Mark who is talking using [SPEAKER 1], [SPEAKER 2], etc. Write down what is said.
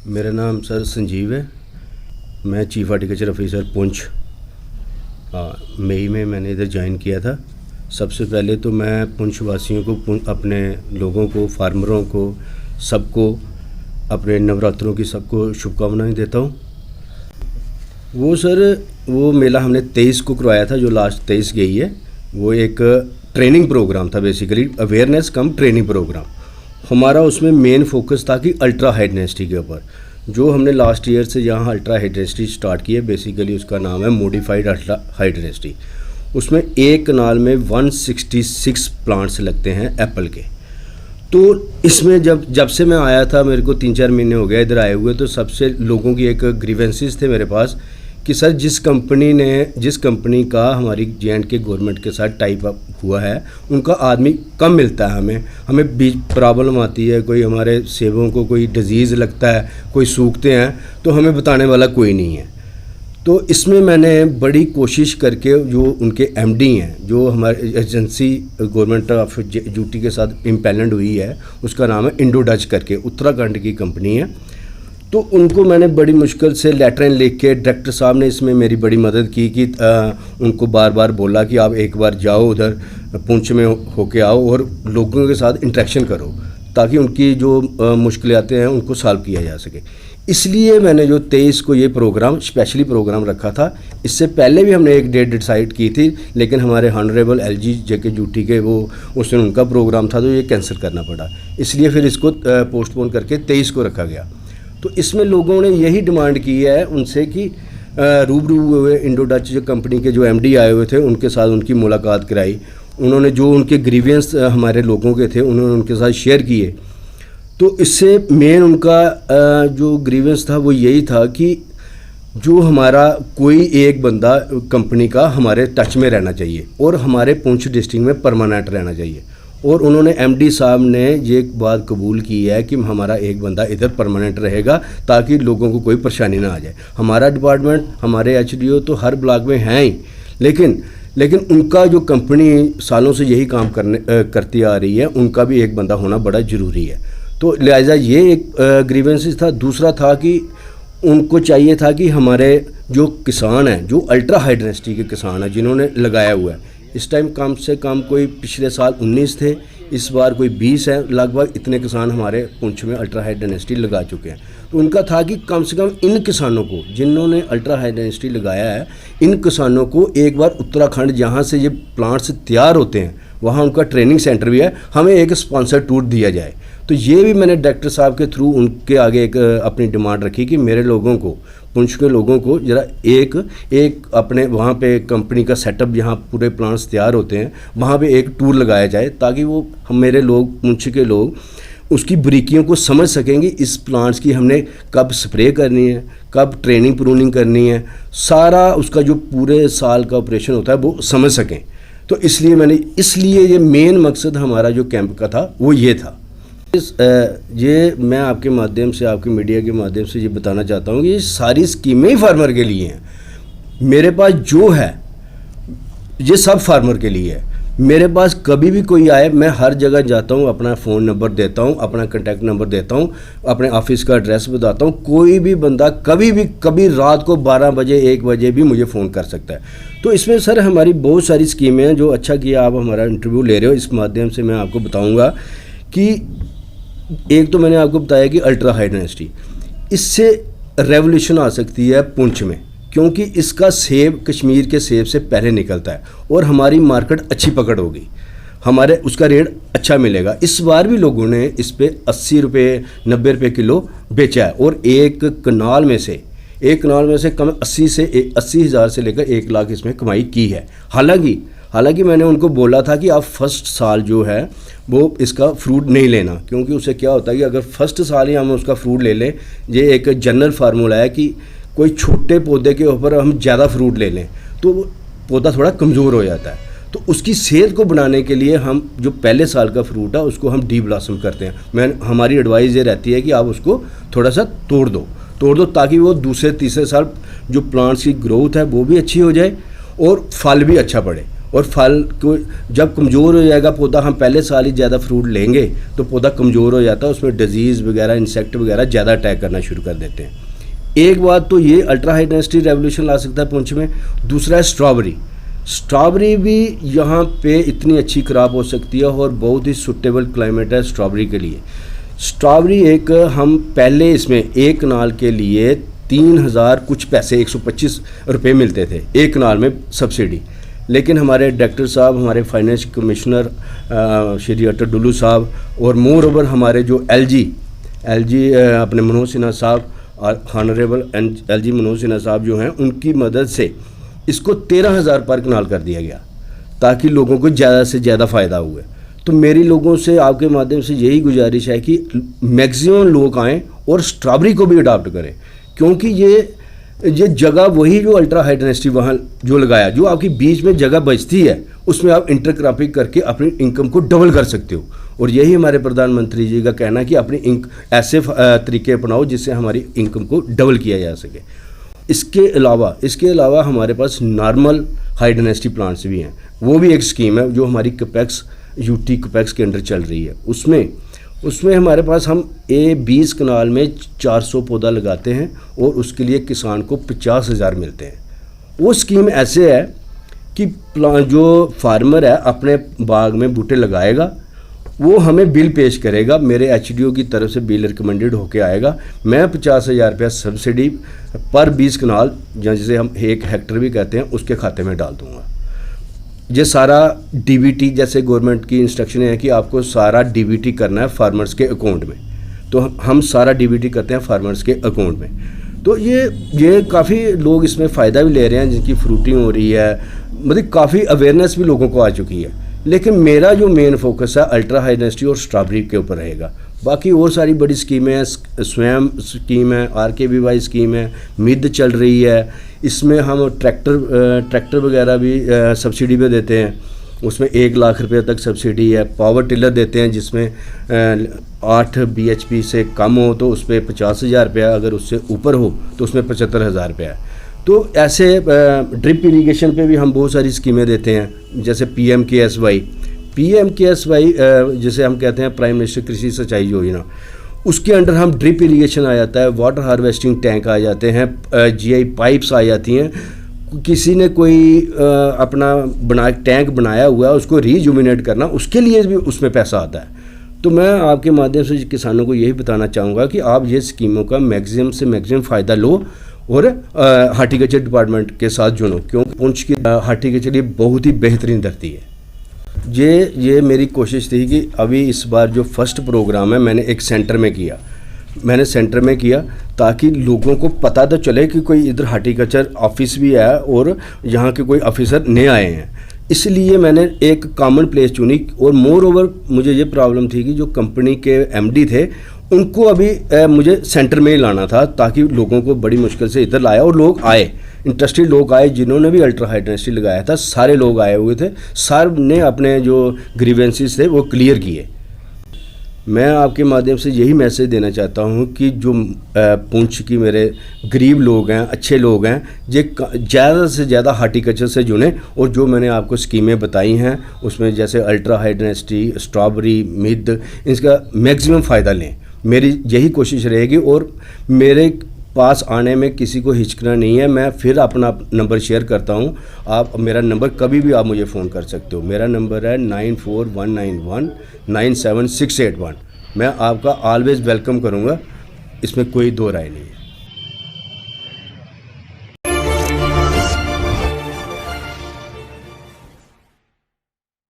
[SPEAKER 1] मेरा नाम सर संजीव है। मैं चीफ हार्टिकल्चर ऑफिसर पुंछ मई में मैंने इधर ज्वाइन किया था। सबसे पहले तो मैं पुंछ वासियों को, अपने लोगों को, फार्मरों को, सबको अपने नवरात्रों की सबको शुभकामनाएं देता हूँ। वो मेला हमने 23 को करवाया था, जो लास्ट 23 गई है। वो एक ट्रेनिंग प्रोग्राम था, बेसिकली अवेयरनेस कम ट्रेनिंग प्रोग्राम। हमारा उसमें मेन फोकस था कि अल्ट्रा हाई डेंसिटी के ऊपर, जो हमने लास्ट ईयर से यहाँ अल्ट्रा हाई डेंसिटी स्टार्ट की है। बेसिकली उसका नाम है मॉडिफाइड अल्ट्रा हाई डेंसिटी। उसमें एक कनाल में 166 प्लांट्स लगते हैं एप्पल के। तो इसमें जब से मैं आया था, मेरे को 3-4 महीने हो गए इधर आए हुए, तो सबसे लोगों की एक ग्रीवेंसेस थे मेरे पास कि सर जिस कंपनी का हमारी J&K गवर्नमेंट के साथ टाइप अप हुआ है, उनका आदमी कम मिलता है। हमें बीज प्रॉब्लम आती है, कोई हमारे सेबों को कोई डिजीज़ लगता है, कोई सूखते हैं, तो हमें बताने वाला कोई नहीं है। तो इसमें मैंने बड़ी कोशिश करके, जो उनके MD हैं, जो हमारे एजेंसी गवर्नमेंट ऑफ यूटी के साथ इम्पेलेंड हुई है, उसका नाम है इंडो डच करके, उत्तराखंड की कंपनी है। तो उनको मैंने बड़ी मुश्किल से लेटर लिख के, डायरेक्टर साहब ने इसमें मेरी बड़ी मदद की कि उनको बार बार बोला कि आप एक बार जाओ उधर पुंछ में होके आओ और लोगों के साथ इंटरेक्शन करो, ताकि उनकी जो मुश्किलें हैं उनको सॉल्व किया जा सके। इसलिए मैंने जो 23 को ये प्रोग्राम, स्पेशली प्रोग्राम रखा था। इससे पहले भी हमने एक डेट डिसाइड की थी, लेकिन हमारे हॉनरेबल LG JK यूटी के उस दिन उनका प्रोग्राम था, तो ये कैंसिल करना पड़ा। इसलिए फिर इसको पोस्टपोन करके 23 को रखा गया। तो इसमें लोगों ने यही डिमांड की है उनसे कि रूबरू हुए, इंडो डच जो कंपनी के जो MD आए हुए थे, उनके साथ उनकी मुलाकात कराई। उन्होंने जो उनके ग्रीवियंस हमारे लोगों के थे, उन्होंने उनके साथ शेयर किए। तो इससे मेन उनका जो ग्रीवेंस था वो यही था कि जो हमारा कोई एक बंदा कंपनी का हमारे टच में रहना चाहिए और हमारे पुंछ डिस्ट्रिक्ट में परमानेंट रहना चाहिए। और उन्होंने MD साहब ने ये बात कबूल की है कि हमारा एक बंदा इधर परमानेंट रहेगा, ताकि लोगों को कोई परेशानी ना आ जाए। हमारा डिपार्टमेंट, हमारे HDO तो हर ब्लॉक में हैं ही, लेकिन उनका जो कंपनी सालों से यही काम करती आ रही है, उनका भी एक बंदा होना बड़ा ज़रूरी है। तो लिहाजा ये एक ग्रीवेंसेस था। दूसरा था कि उनको चाहिए था कि हमारे जो किसान हैं, जो अल्ट्रा हाई डेंसिटी के किसान हैं, जिन्होंने लगाया हुआ है, इस टाइम कम से कम कोई पिछले साल 19 थे, इस बार कोई 20 है लगभग। इतने किसान हमारे पुंछ में अल्ट्रा हाई डेंसिटी लगा चुके हैं। तो उनका था कि कम से कम इन किसानों को, जिन्होंने अल्ट्रा हाई डेंसिटी लगाया है, इन किसानों को एक बार उत्तराखंड, जहाँ से ये प्लांट्स तैयार होते हैं, वहाँ उनका ट्रेनिंग सेंटर भी है, हमें एक स्पॉन्सर टूर दिया जाए। तो ये भी मैंने डायरेक्टर साहब के थ्रू उनके आगे एक अपनी डिमांड रखी कि मेरे लोगों को, पुंछ के लोगों को ज़रा एक अपने वहाँ पे कंपनी का सेटअप, जहाँ पूरे प्लांट्स तैयार होते हैं, वहाँ पे एक टूर लगाया जाए, ताकि वो मेरे लोग, पुंछ के लोग, उसकी बारीकियों को समझ सकेंगे। इस प्लांट्स की हमने कब स्प्रे करनी है, कब ट्रेनिंग प्रूनिंग करनी है, सारा उसका जो पूरे साल का ऑपरेशन होता है वो समझ सकें। तो इसलिए ये मेन मकसद हमारा जो कैंप का था वो ये था। ये मैं आपके माध्यम से, आपके मीडिया के माध्यम से ये बताना चाहता हूँ कि ये सारी स्कीमें ही फार्मर के लिए हैं। मेरे पास जो है ये सब फार्मर के लिए है। मेरे पास कभी भी कोई आए, मैं हर जगह जाता हूँ, अपना फ़ोन नंबर देता हूँ, अपना कॉन्टैक्ट नंबर देता हूँ, अपने ऑफिस का एड्रेस बताता हूँ। कोई भी बंदा कभी रात को 12 बजे 1 बजे भी मुझे फ़ोन कर सकता है। तो इसमें सर हमारी बहुत सारी स्कीमें हैं। जो अच्छा किया आप हमारा इंटरव्यू ले रहे हो, इस माध्यम से मैं आपको बताऊँगा कि एक तो मैंने आपको बताया कि अल्ट्रा हाई डेंसिटी, इससे रेवोल्यूशन आ सकती है पुंछ में, क्योंकि इसका सेब कश्मीर के सेब से पहले निकलता है और हमारी मार्केट अच्छी पकड़ होगी, हमारे उसका रेट अच्छा मिलेगा। इस बार भी लोगों ने इस पे 80 रुपये 90 रुपये किलो बेचा है और एक कनाल में से कम 80,000 से लेकर 1 लाख इसमें कमाई की है। हालांकि मैंने उनको बोला था कि आप फर्स्ट साल जो है वो इसका फ्रूट नहीं लेना, क्योंकि उससे क्या होता है कि अगर फर्स्ट साल ही हम उसका फ्रूट ले लें, ये एक जनरल फार्मूला है कि कोई छोटे पौधे के ऊपर हम ज़्यादा फ्रूट ले लें तो पौधा थोड़ा कमज़ोर हो जाता है। तो उसकी सेहत को बढ़ाने के लिए हम जो पहले साल का फ्रूट है उसको हम डी ब्लॉसम करते हैं। हमारी एडवाइस ये रहती है कि आप उसको थोड़ा सा तोड़ दो, ताकि वो दूसरे तीसरे साल जो प्लांट्स की ग्रोथ है वो भी अच्छी हो जाए और फल भी अच्छा पड़े। और फल को जब कमज़ोर हो जाएगा पौधा, हम पहले साल ही ज़्यादा फ्रूट लेंगे तो पौधा कमज़ोर हो जाता है, उसमें डिजीज़ वगैरह इंसेक्ट वगैरह ज़्यादा अटैक करना शुरू कर देते हैं। एक बात तो ये अल्ट्रा हाई डेंसिटी रेवोल्यूशन ला सकता है पुंछ में। दूसरा है स्ट्रॉबेरी भी यहाँ पे इतनी अच्छी क्रॉप हो सकती है और बहुत ही सुटेबल क्लाइमेट है स्ट्रॉबेरी के लिए। स्ट्रॉबेरी एक हम पहले इसमें एक कनाल के लिए 3000 कुछ पैसे 125 रुपये मिलते थे एक कनाल में सब्सिडी, लेकिन हमारे डायरेक्टर साहब, हमारे फाइनेंस कमिश्नर श्री अटल डुल्लू साहब और मोर ओवर हमारे जो एलजी अपने मनोज सिन्हा साहब, ऑनरेबल एलजी मनोज सिन्हा साहब जो हैं, उनकी मदद से इसको 13,000 पर कनाल कर दिया गया ताकि लोगों को ज़्यादा से ज़्यादा फ़ायदा हुए। तो मेरी लोगों से आपके माध्यम से यही गुजारिश है कि मैक्सिमम लोग आएँ और स्ट्रॉबेरी को भी अडॉप्ट करें, क्योंकि ये जगह वही जो अल्ट्रा हाई डेंसिटी वहाँ जो लगाया, जो आपकी बीच में जगह बचती है उसमें आप इंटरक्रॉपिंग करके अपनी इनकम को डबल कर सकते हो। और यही हमारे प्रधानमंत्री जी का कहना है कि अपनी ऐसे तरीके अपनाओ जिससे हमारी इनकम को डबल किया जा सके। इसके अलावा हमारे पास नॉर्मल हाई डेंसिटी प्लांट्स भी हैं, वो भी एक स्कीम है जो हमारी कैपेक्स यूटी कैपेक्स के अंडर चल रही है। उसमें हमारे पास हम 20 कनाल में 400 पौधा लगाते हैं और उसके लिए किसान को 50,000 मिलते हैं। वो स्कीम ऐसे है कि जो फार्मर है अपने बाग में बूटे लगाएगा, वो हमें बिल पेश करेगा, मेरे एचडीओ की तरफ से बिल रिकमेंडेड होके आएगा, मैं 50,000 रुपया सब्सिडी पर 20 कनाल, जिसे हम 1 हेक्टर भी कहते हैं, उसके खाते में डाल दूँगा। ये सारा डीबीटी, जैसे गवर्नमेंट की इंस्ट्रक्शन है कि आपको सारा डीबीटी करना है फार्मर्स के अकाउंट में, तो हम सारा डीबीटी करते हैं फार्मर्स के अकाउंट में। तो ये काफ़ी लोग इसमें फ़ायदा भी ले रहे हैं, जिनकी फ्रूटिंग हो रही है, मतलब काफ़ी अवेयरनेस भी लोगों को आ चुकी है। लेकिन मेरा जो मेन फोकस है अल्ट्रा हाई डेंसिटी और स्ट्रॉबेरी के ऊपर रहेगा। बाकी और सारी बड़ी स्कीमें हैं, स्वयं स्कीम है, RKVY स्कीम है, मिद चल रही है, इसमें हम ट्रैक्टर वगैरह भी सब्सिडी पे देते हैं, उसमें 1 लाख रुपये तक सब्सिडी है। पावर टिलर देते हैं जिसमें 8 BHP से कम हो तो उस पर 50,000 रुपया, अगर उससे ऊपर हो तो उसमें 75,000 रुपया है। तो ऐसे ड्रिप इरीगेशन पे भी हम बहुत सारी स्कीमें देते हैं, जैसे PMKSY जिसे हम कहते हैं प्राइम मिनिस्टर कृषि सिंचाई योजना, उसके अंडर हम ड्रिप इरीगेशन आ जाता है, वाटर हार्वेस्टिंग टैंक आ जाते हैं, GI पाइप्स आ जाती हैं। किसी ने कोई अपना टैंक बनाया हुआ है, उसको रीजुमिनेट करना, उसके लिए भी उसमें पैसा आता है। तो मैं आपके माध्यम से किसानों को यही बताना चाहूँगा कि आप ये स्कीमों का मैक्सिमम से मैक्सिमम फ़ायदा लो और हार्टिकल्चर डिपार्टमेंट के साथ जुड़ो, क्योंकि पुंछ की हार्टिकल्चर ये बहुत ही बेहतरीन धरती है। ये मेरी कोशिश थी कि अभी इस बार जो फर्स्ट प्रोग्राम है मैंने सेंटर में किया ताकि लोगों को पता तो चले कि कोई इधर हार्टिकल्चर ऑफिस भी है और यहाँ के कोई ऑफिसर नए आए हैं। इसलिए मैंने एक कॉमन प्लेस चुनी और मोर ओवर मुझे ये प्रॉब्लम थी कि जो कंपनी के MD थे उनको अभी मुझे सेंटर में ही लाना था, ताकि लोगों को बड़ी मुश्किल से इधर लाया और लोग आए, इंटरेस्टेड लोग आए, जिन्होंने भी अल्ट्रा हाई डेंसिटी लगाया था सारे लोग आए हुए थे, सब ने अपने जो ग्रीवेंसेस थे वो क्लियर किए। मैं आपके माध्यम से यही मैसेज देना चाहता हूँ कि जो पुंछ की मेरे गरीब लोग हैं, अच्छे लोग हैं, ये ज़्यादा से ज़्यादा हार्टिकल्चर से जुड़ें और जो मैंने आपको स्कीमें बताई हैं उसमें जैसे अल्ट्रा हाई डेंसिटी, स्ट्रॉबेरी, मिद, इसका मैक्सिमम फ़ायदा लें। मेरी यही कोशिश रहेगी और मेरे पास आने में किसी को हिचकना नहीं है। मैं फिर अपना नंबर शेयर करता हूँ, आप मेरा नंबर कभी भी आप मुझे फ़ोन कर सकते हो। मेरा नंबर है 9419197681। मैं आपका ऑलवेज़ वेलकम करूँगा, इसमें कोई दो राय नहीं है।